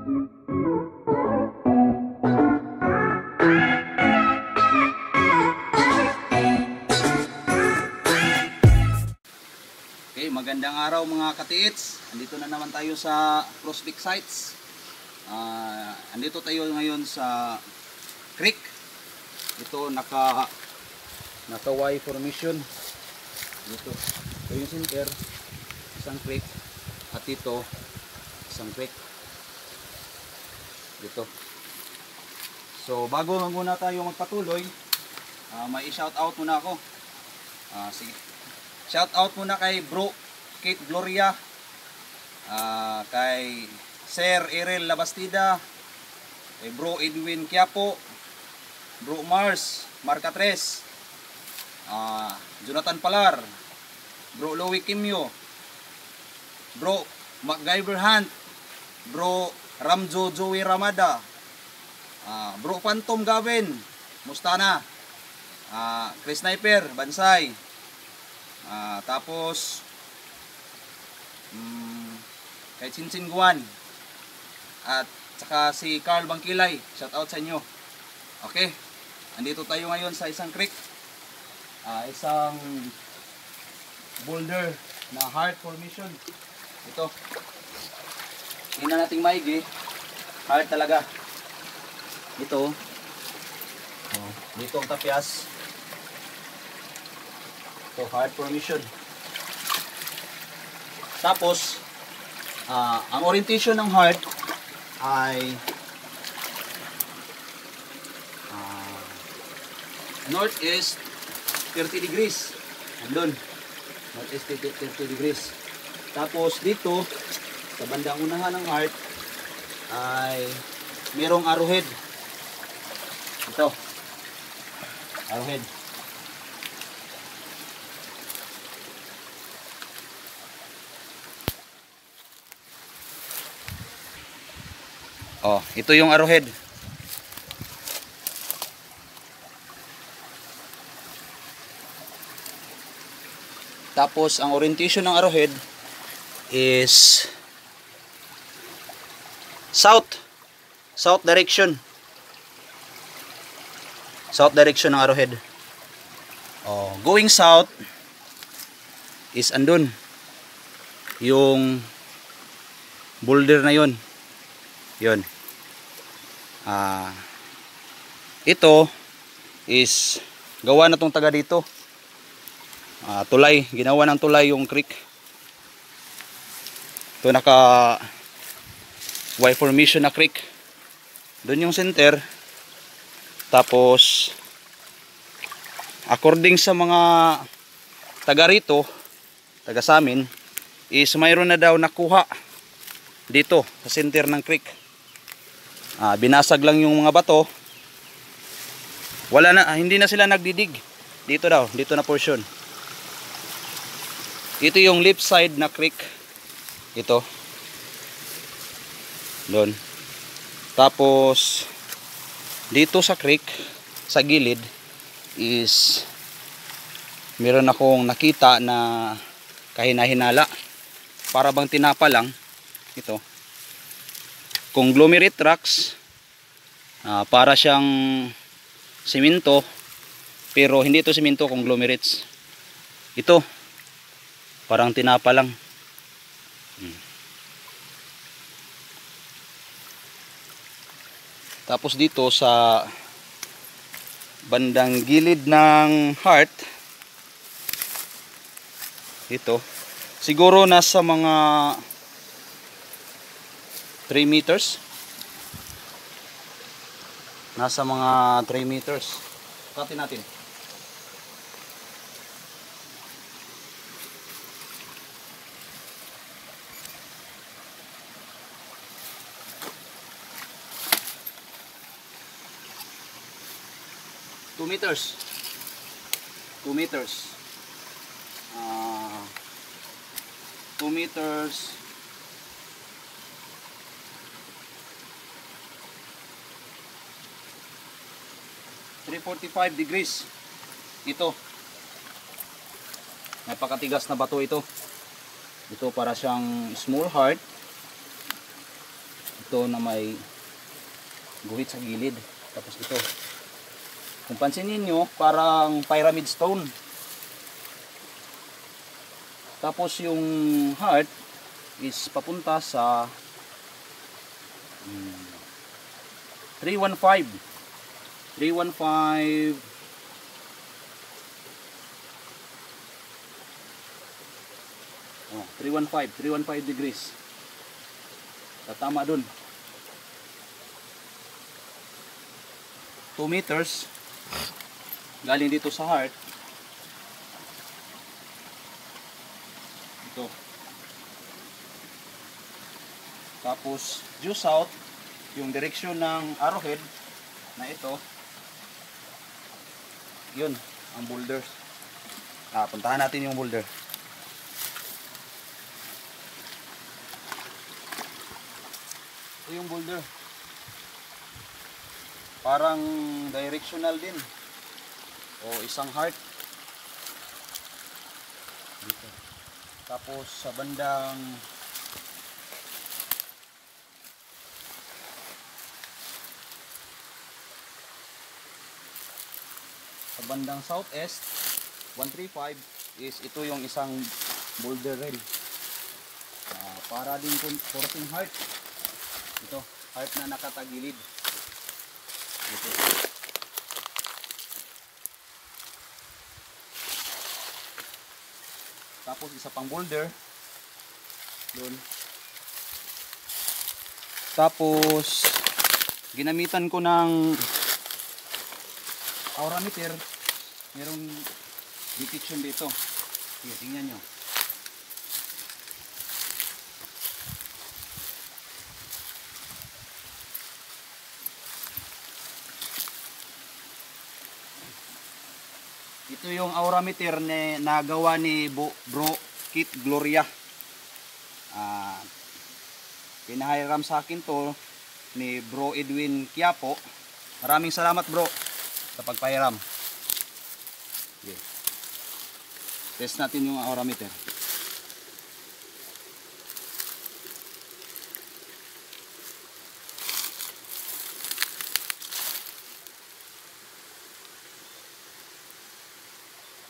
Okay, magandang araw mga katiits. Andito na naman tayo sa prospect sites. Andito tayo ngayon sa creek. Ito naka Y formation. Dito yung center, isang creek, at ito isang creek. Dito. So bago muna tayo magpatuloy, may shout out muna ako. Sige. Shout out muna kay Bro Kate Gloria, kay Sir Erel Labastida, kay Bro Edwin Quiapo, Bro Mars Marcatres, Jonathan Palar, Bro Louie Kimyo, Bro MacGyver Hunt, Bro Ramjo Joey Ramada, Bro Phantom Gavin Mustana, Chris Sniper Bansay, tapos kay Chinchin Guan, at saka si Carl Bangkilay, shout out sa inyo. Okay, andito tayo ngayon sa isang creek, isang boulder na heart formation. Ito, tingnan natin maigi, heart talaga ito. Dito ang tapyas. So, heart formation. Tapos, ang orientation ng heart ay northeast 30 degrees. Andun. Northeast 30 degrees. Tapos, dito, sa bandang unahan ng heart, ay merong arrowhead. Ito. Arrowhead. Ito yung arrowhead. Tapos ang orientation ng arrowhead is south direction. South direction ng arrowhead. Going south is andun yung boulder na yun. Yun. Ito is gawa na tong taga dito. Tulay, ginawa ng tulay yung creek. Ito naka Y formation na creek. Doon yung center. Tapos according sa mga taga rito, taga sa amin, is mayroon na daw nakuha dito sa center ng creek. Binasag lang yung mga bato. Wala na, hindi na sila nagdidig. Dito daw, dito na portion. Ito yung left side na creek. Ito. Doon. Tapos dito sa creek, sa gilid is meron akong nakita na kahina-hinala. Para bang tinapa lang. Ito. Conglomerate rocks, para siyang simento, pero hindi ito simento, conglomerates. Ito parang tinapa lang. Tapos dito sa bandang gilid ng heart, ito siguro nasa mga 3 meters. Nasa mga 3 meters. Katin natin. Two meters. 2 meters. 2 meters. 345 degrees. Ito. Napakatigas na bato ito. Ito para siyang small heart. ito na may guhit sa gilid. Tapos ito, kung pansinin nyo, parang pyramid stone. Tapos yung heart is papunta sa 315. 315. Oh, 315 degrees. Tatama dun. 2 meters galing dito sa heart. Ito. Tapos due south yung direksyon ng arrowhead na ito. Yun ang boulders. Puntahan natin yung boulder. Ito yung boulder. Parang directional din. O isang heart. Dito. Tapos sa bandang southeast 135 is ito yung isang boulder rin. Para din 14 heart. Ito, heart na nakatagilid. Ito. Tapos isa pang boulder doon. Tapos ginamitan ko ng aurameter. Merong detection dito. Sige, tingnan nyo. Ito yung aurameter na nagawa ni Bro Kit Gloria. Pinahiram sa akin to ni Bro Edwin Quiapo. Maraming salamat bro sa pagpahiram. Okay. Test natin yung aurameter.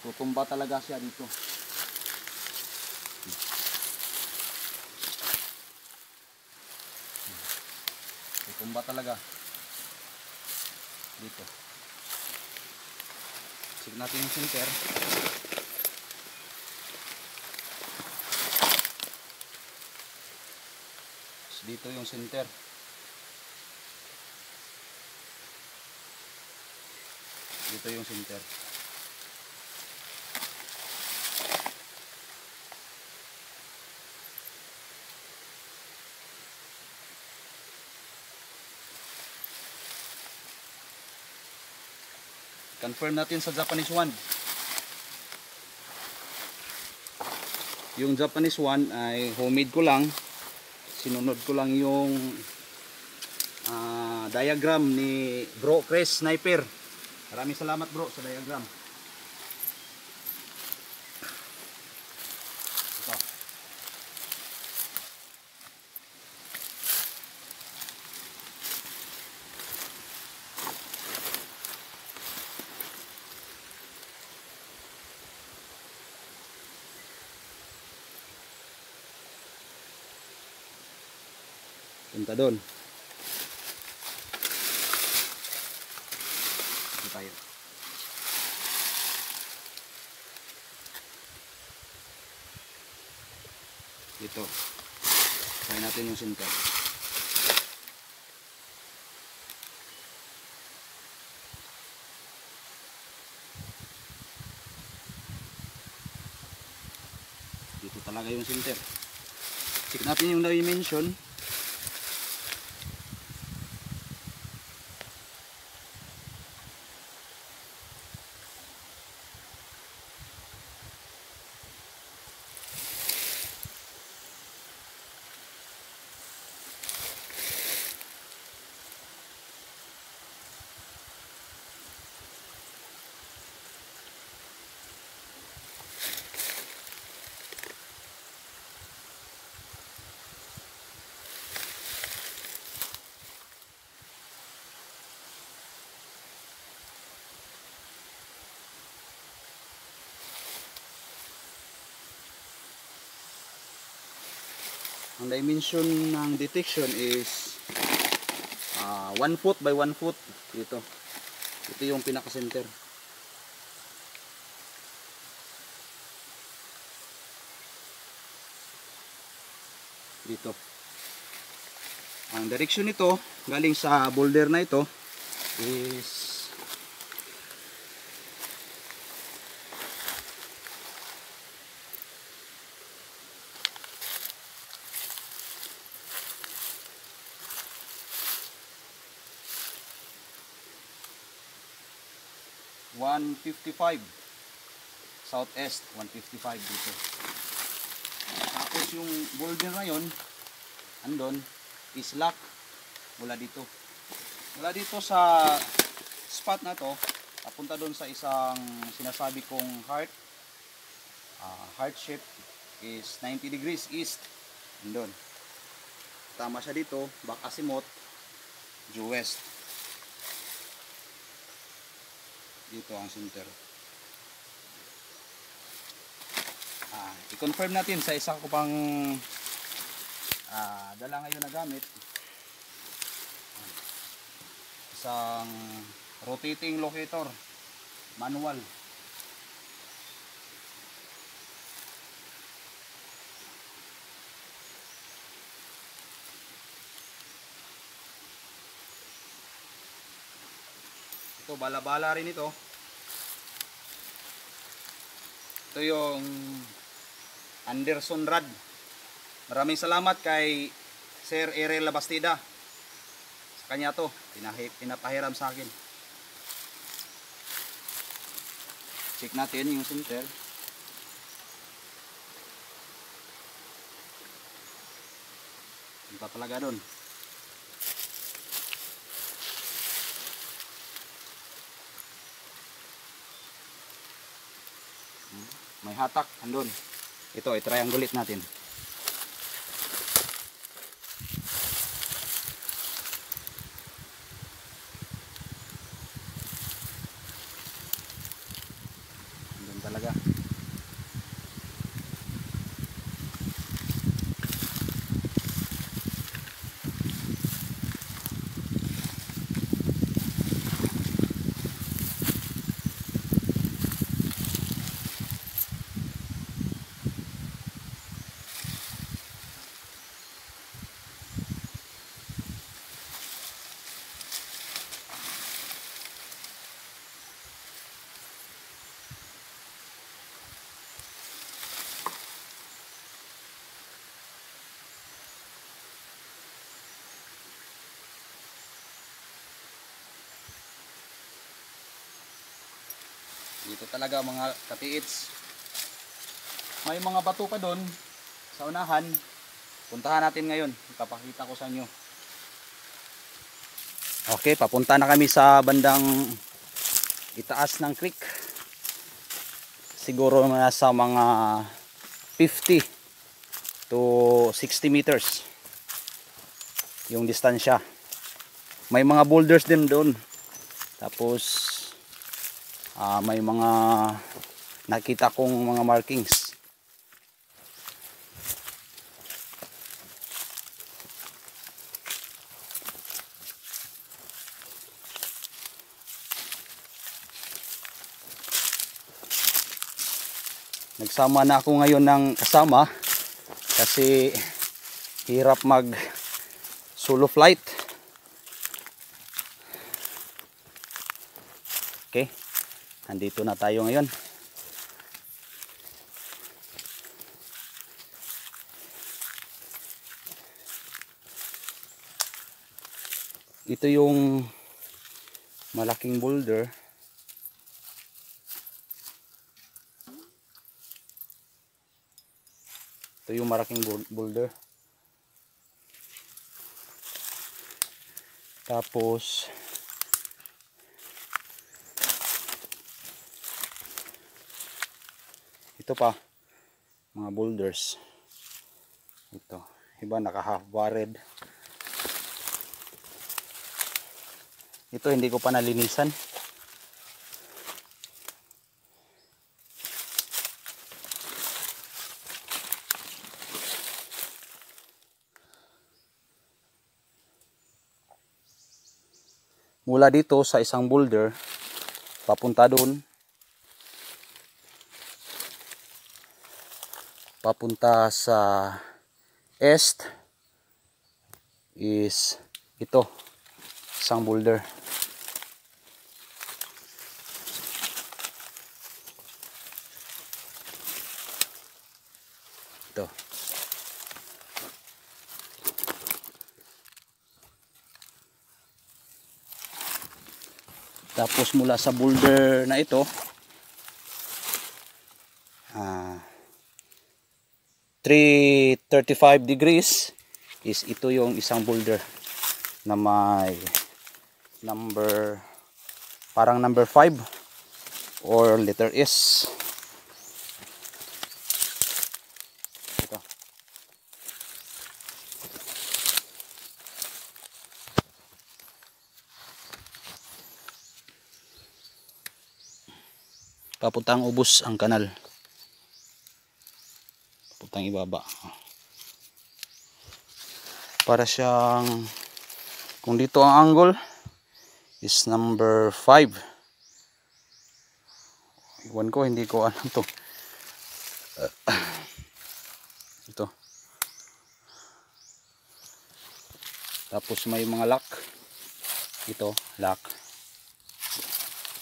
Tutumba talaga siya dito. Tutumba talaga dito. Check natin yung center. So, dito yung center. Dito yung center. Confirm natin sa Japanese wand. Yung Japanese wand ay homemade ko lang. Sinunod ko lang yung diagram ni Bro Chris Sniper. Maraming salamat bro sa diagram. Ito. Punta doon. Dito tayo. Dito. Try natin yung center. Dito talaga yung center. Check natin yung dimension. Ang dimension ng detection is 1 foot by 1 foot. Ito yung pinaka-center. Dito. Ang direction nito galing sa boulder na ito is (155) southeast, 155 dito. Tapos yung boulder na yon andon is lock mula dito sa spot na to papunta doon sa isang sinasabi kong heart shape is 90 degrees east. Andun tama siya dito, back azimuth due west. Dito ang center. I-confirm natin sa isa ko pang dala ngayon na gamit, isang rotating locator manual. Ito bala-bala rin ito. Ito yung Anderson rod. Maraming salamat kay Sir Erel Labastida. Sa kanya to, pinapahiram sa akin. Check natin yung center. Punta talaga doon. May hatak andun. Ito, i-triangle natin. Andun talaga. Dito talaga mga katiits. May mga bato pa doon sa unahan. Puntahan natin ngayon. Ipapakita ko sa inyo. Okay, papunta na kami sa bandang itaas ng creek. Siguro nasa mga 50 to 60 meters yung distansya. May mga boulders din doon. Tapos may mga nakita kong mga markings. Nagsama na ako ngayon ng kasama kasi hirap mag solo flight. Okay, nandito na tayo ngayon. Ito yung malaking boulder. Ito yung malaking boulder. Tapos ito pa mga boulders. Ito, iba naka half buried. Ito hindi ko pa nalinisan. mula dito sa isang boulder papunta doon, papunta sa east is ito, isang boulder. Ito. Tapos mula sa boulder na ito, 335 degrees is ito yung isang boulder na may number, parang number 5 or letter S. Ito. Papuntang ubos ang kanal, papuntang ibaba. Para siyang, kung dito ang angle is number 5. Iwan ko, hindi ko alam to. Ito. Tapos may mga lock. Ito, lock.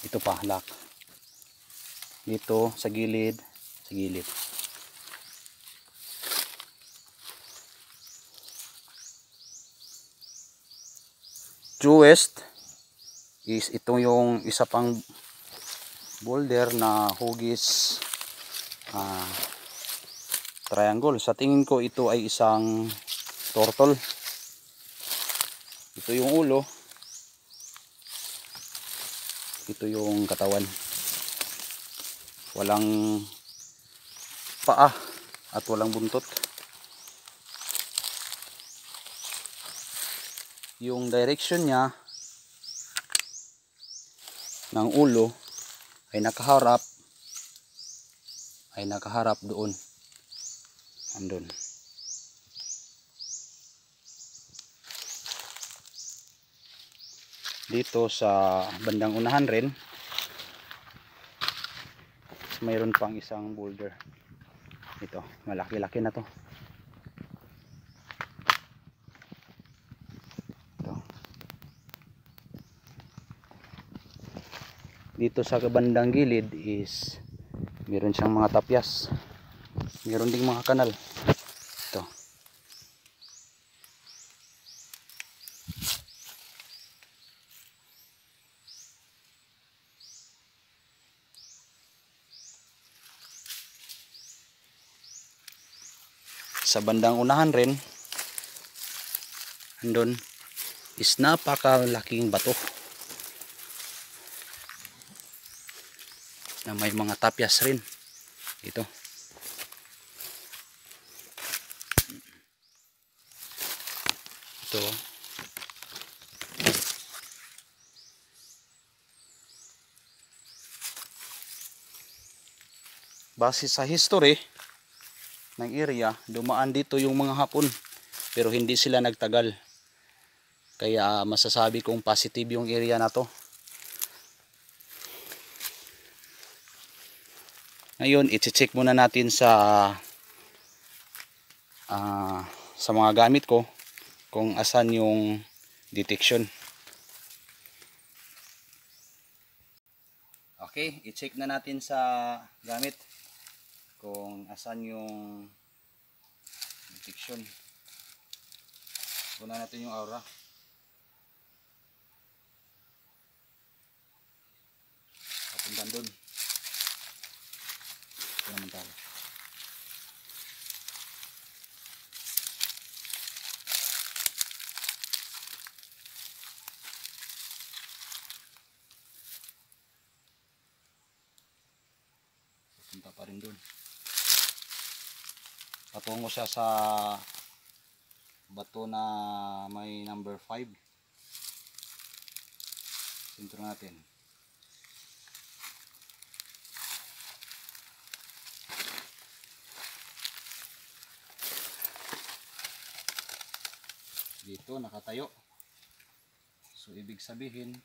Ito pa, lock. Dito sa gilid, sa gilid. Due west is ito yung isa pang boulder na hugis triangle. Sa tingin ko ito ay isang turtle. Ito yung ulo, ito yung katawan, walang paa at walang buntot. Yung direction niya ng ulo ay nakaharap doon, andun. Dito sa bandang unahan rin mayroon pang isang boulder. Ito, malaki-laki na to. Ito. Dito sa bandang gilid is meron siyang mga tapyas, meron ding mga kanal. Ito. Sa bandang unahan rin, andun is napakalaking bato na may mga tapyas rin. Ito. Ito. Base sa history ng area, dumaan dito yung mga Hapon pero hindi sila nagtagal, kaya masasabi kong positive yung area na to. Ngayon i-check muna natin sa mga gamit ko kung asan yung detection. Okay, i-check na natin sa gamit kung asan yung detection. Una natin yung aura. Papuntan doon. Ito naman tayo. Papunta pa rin doon. Patungo siya sa bato na may number 5. Sentro natin. Dito nakatayo. So ibig sabihin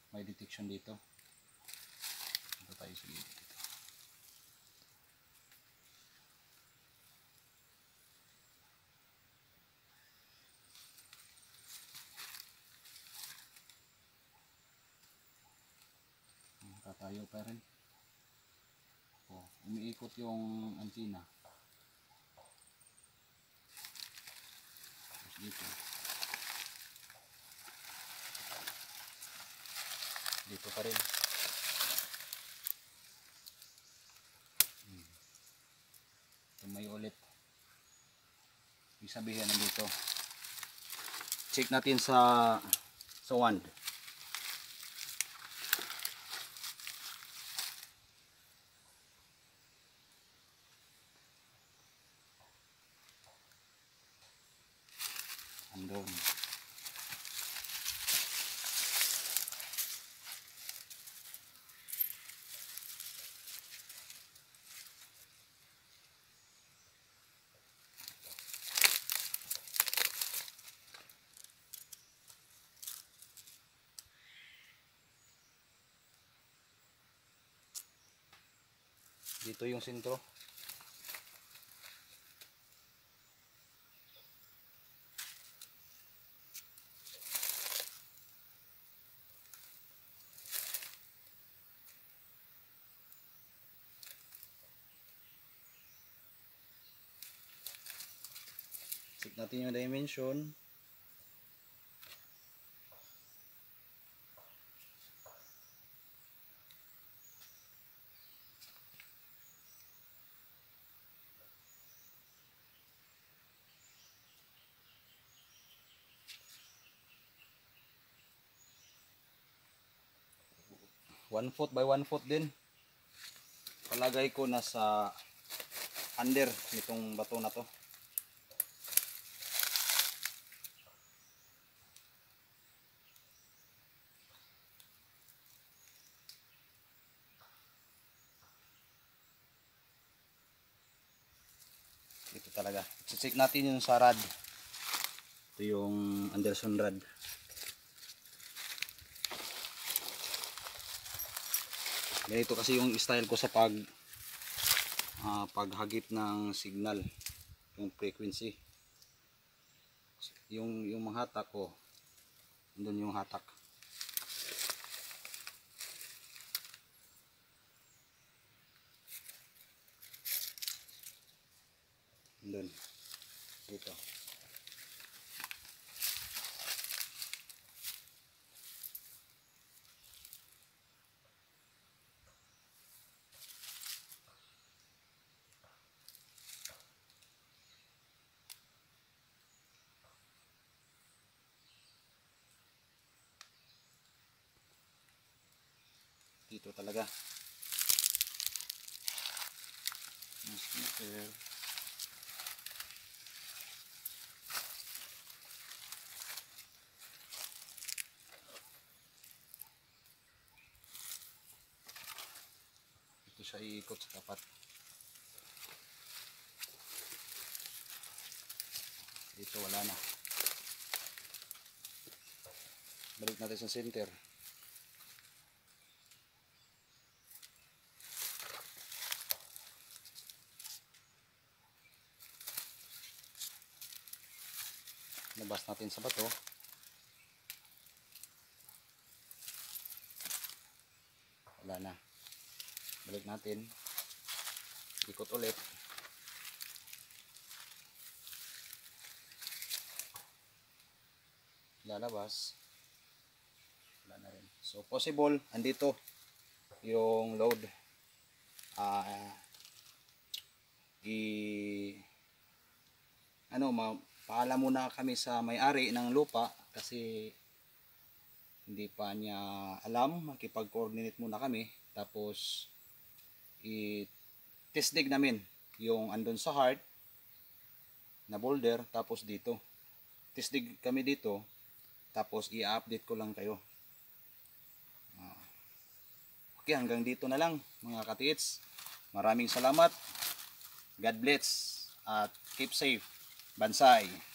may detection dito. Ito tayo sa gilid dito. Tatayo pa rin. Umiikot yung antina. Tapos dito. Dito pa rin. Tumayo ulit. Ibig sabihin nandito. Check natin sa wand. Andun. Dito yung sentro. Check natin yung dimension. One foot by 1 foot din. Palagay ko nasa under nitong bato na to. Ito talaga. I-check natin yung sa rod. Ito yung Anderson rod. Ganito kasi yung style ko sa paghagip ng signal, yung frequency. Yung mga hatak ko, doon yung hatak. Doon. Dito. Dito talaga. Mas meter. Ito siya iikot sa tapat. Dito wala na. Balik natin sa center. Nabas natin sa bato. Wala na. Balik natin. Ikot ulit. Lalabas. Wala na rin. So possible, andito yung load. Paalam muna kami sa may-ari ng lupa kasi hindi pa niya alam. Makipag-coordinate muna kami, tapos i-test dig namin yung andun sa heart na boulder, tapos dito test dig kami dito, tapos i-update ko lang kayo. Okay, hanggang dito na lang mga katiits. Maraming salamat. God bless at keep safe. Bansay.